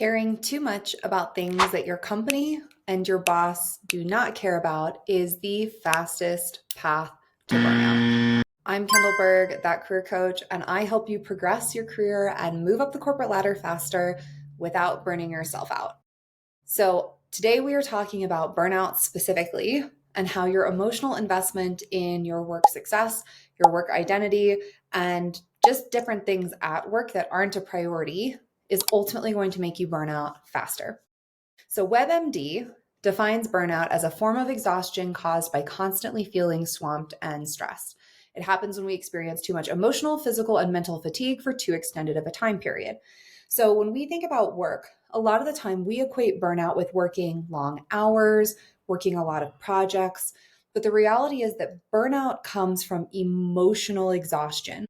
Caring too much about things that your company and your boss do not care about is the fastest path to burnout. I'm Kendall Berg, that career coach, and I help you progress your career and move up the corporate ladder faster without burning yourself out. So, today we are talking about burnout specifically and how your emotional investment in your work success, your work identity, and just different things at work that aren't a priority is ultimately going to make you burn out faster. So, WebMD defines burnout as a form of exhaustion caused by constantly feeling swamped and stressed. It happens when we experience too much emotional, physical, and mental fatigue for too extended of a time period. So, when we think about work, a lot of the time we equate burnout with working long hours, working a lot of projects. But the reality is that burnout comes from emotional exhaustion.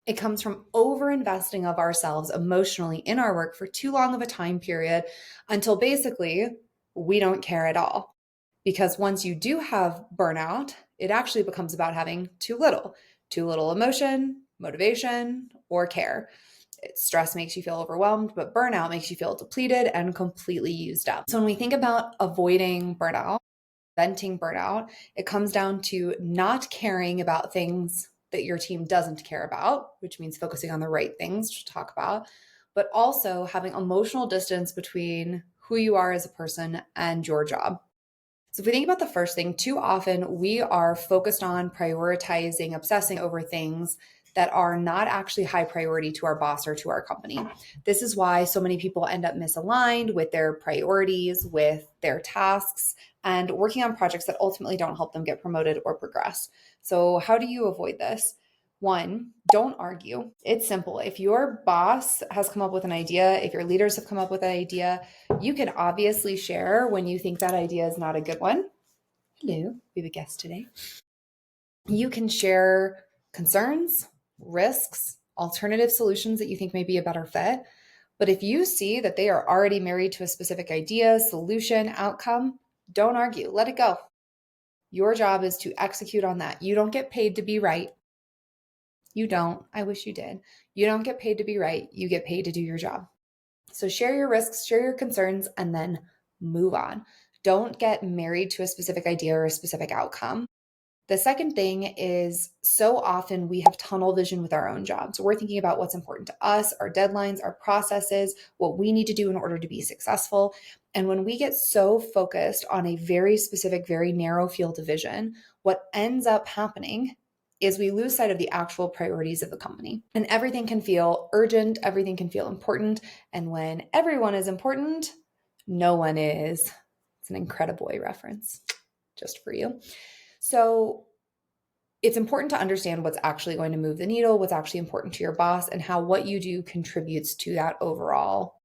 It comes from overinvesting of ourselves emotionally in our work for too long of a time period until basically we don't care at all. Because once you do have burnout, it actually becomes about having too little emotion, motivation, or care. Stress makes you feel overwhelmed, but burnout makes you feel depleted and completely used up. So when we think about avoiding burnout, venting burnout, it comes down to not caring about things that your team doesn't care about, which means focusing on the right things to talk about, but also having emotional distance between who you are as a person and your job. So if we think about the first thing, too often we are focused on prioritizing, obsessing over things that are not actually high priority to our boss or to our company. This is why so many people end up misaligned with their priorities, with their tasks, and working on projects that ultimately don't help them get promoted or progress. So how do you avoid this? One, don't argue. It's simple. If your boss has come up with an idea, if your leaders have come up with an idea, you can obviously share when you think that idea is not a good one. Hello, we have a guest today. You can share concerns, risks, alternative solutions that you think may be a better fit. But if you see that they are already married to a specific idea, solution, outcome, don't argue. Let it go. Your job is to execute on that. You don't get paid to be right. You don't. I wish you did. You don't get paid to be right. You get paid to do your job. So share your risks, share your concerns, and then move on. Don't get married to a specific idea or a specific outcome. The second thing is so often we have tunnel vision with our own jobs. We're thinking about what's important to us, our deadlines, our processes, what we need to do in order to be successful. And when we get so focused on a very specific, very narrow field of vision, what ends up happening is we lose sight of the actual priorities of the company. And everything can feel urgent, everything can feel important. And when everyone is important, no one is. It's an Incrediboy reference just for you. So it's important to understand what's actually going to move the needle, what's actually important to your boss, and how what you do contributes to that overall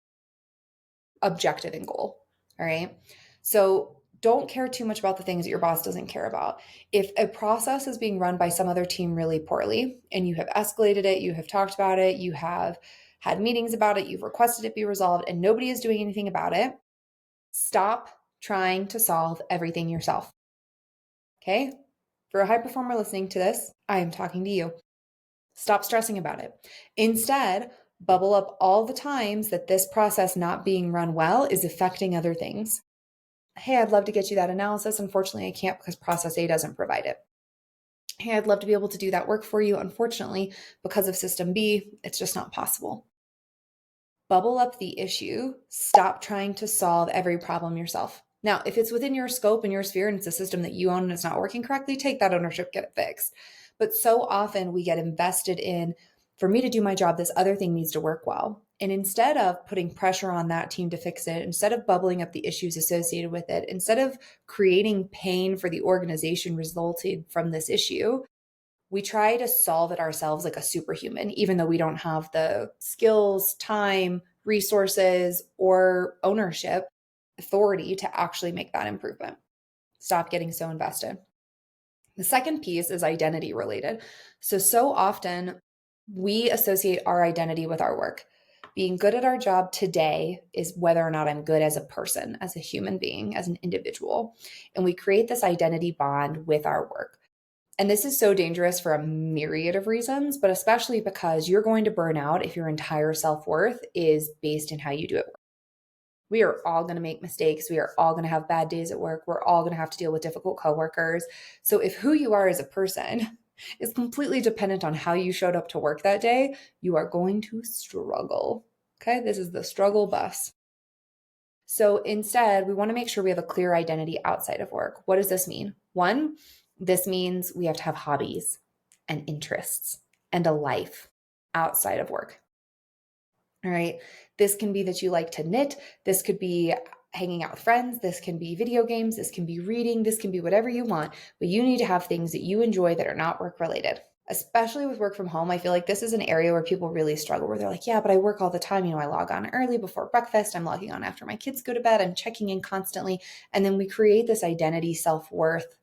objective and goal. All right. So don't care too much about the things that your boss doesn't care about. If a process is being run by some other team really poorly and you have escalated it, you have talked about it, you have had meetings about it, you've requested it be resolved, and nobody is doing anything about it, stop trying to solve everything yourself. Okay? For a high performer listening to this, I am talking to you. Stop stressing about it. Instead, bubble up all the times that this process not being run well is affecting other things. Hey, I'd love to get you that analysis. Unfortunately, I can't because process A doesn't provide it. Hey, I'd love to be able to do that work for you. Unfortunately, because of system B, it's just not possible. Bubble up the issue. Stop trying to solve every problem yourself. Now, if it's within your scope and your sphere and it's a system that you own and it's not working correctly, take that ownership, get it fixed. But so often we get invested in, for me to do my job, this other thing needs to work well. And instead of putting pressure on that team to fix it, instead of bubbling up the issues associated with it, instead of creating pain for the organization resulted from this issue, we try to solve it ourselves like a superhuman, even though we don't have the skills, time, resources, or ownership, authority to actually make that improvement. Stop getting so invested. The second piece is identity related. So often we associate our identity with our work. Being good at our job today is whether or not I'm good as a person, as a human being, as an individual. And we create this identity bond with our work. And this is so dangerous for a myriad of reasons, but especially because you're going to burn out if your entire self-worth is based in how you do it. We are all going to make mistakes. We are all going to have bad days at work. We're all going to have to deal with difficult coworkers. So if who you are as a person is completely dependent on how you showed up to work that day, you are going to struggle. Okay, this is the struggle bus. So instead, we want to make sure we have a clear identity outside of work. What does this mean? One, this means we have to have hobbies and interests and a life outside of work. All right. This can be that you like to knit. This could be hanging out with friends. This can be video games. This can be reading. This can be whatever you want. But you need to have things that you enjoy that are not work related. Especially with work from home, I feel like this is an area where people really struggle, where they're like, yeah, but I work all the time. I log on early before breakfast. I'm logging on after my kids go to bed. I'm checking in constantly. And then we create this identity, self-worth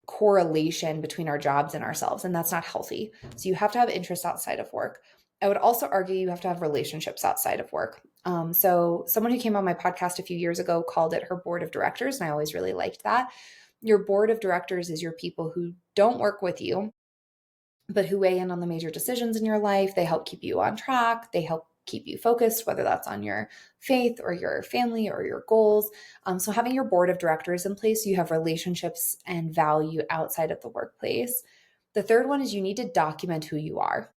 correlation between our jobs and ourselves, and that's not healthy. So you have to have interests outside of work. I would also argue you have to have relationships outside of work. So someone who came on my podcast a few years ago called it her board of directors, and I always really liked that. Your board of directors is your people who don't work with you, but who weigh in on the major decisions in your life. They help keep you on track. They help keep you focused, whether that's on your faith or your family or your goals. So having your board of directors in place, you have relationships and value outside of the workplace. The third one is you need to document who you are.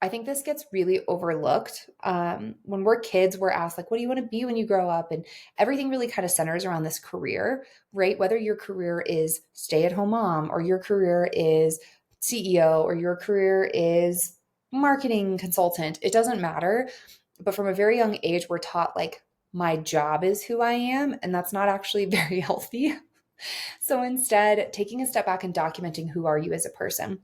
I think this gets really overlooked. When we're kids, we're asked, like, what do you want to be when you grow up? And everything really kind of centers around this career, right? Whether your career is stay-at-home mom, or your career is CEO, or your career is marketing consultant, it doesn't matter. But from a very young age, we're taught, like, my job is who I am, and that's not actually very healthy. So instead, taking a step back and documenting who are you as a person.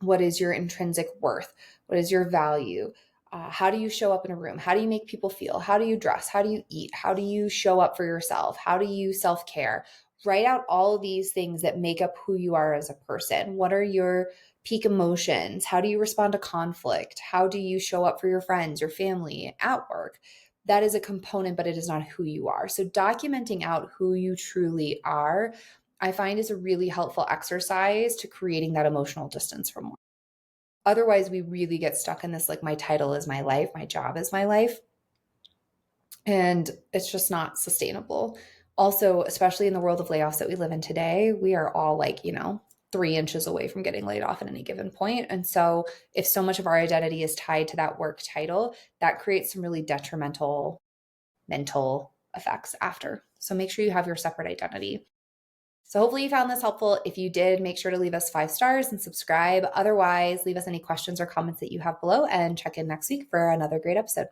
What is your intrinsic worth? What is your value? How do you show up in a room? How do you make people feel? How do you dress? How do you eat? How do you show up for yourself? How do you self-care? Write out all of these things that make up who you are as a person. What are your peak emotions? How do you respond to conflict? How do you show up for your friends, your family, at work? That is a component, but it is not who you are. So documenting out who you truly are, I find, is a really helpful exercise to creating that emotional distance from work. Otherwise, we really get stuck in this, like, my title is my life, my job is my life. And it's just not sustainable. Also, especially in the world of layoffs that we live in today, we are all, like, 3 inches away from getting laid off at any given point. And so if so much of our identity is tied to that work title, that creates some really detrimental mental effects after. So make sure you have your separate identity. So hopefully you found this helpful. If you did, make sure to leave us 5 stars and subscribe. Otherwise, leave us any questions or comments that you have below, and check in next week for another great episode.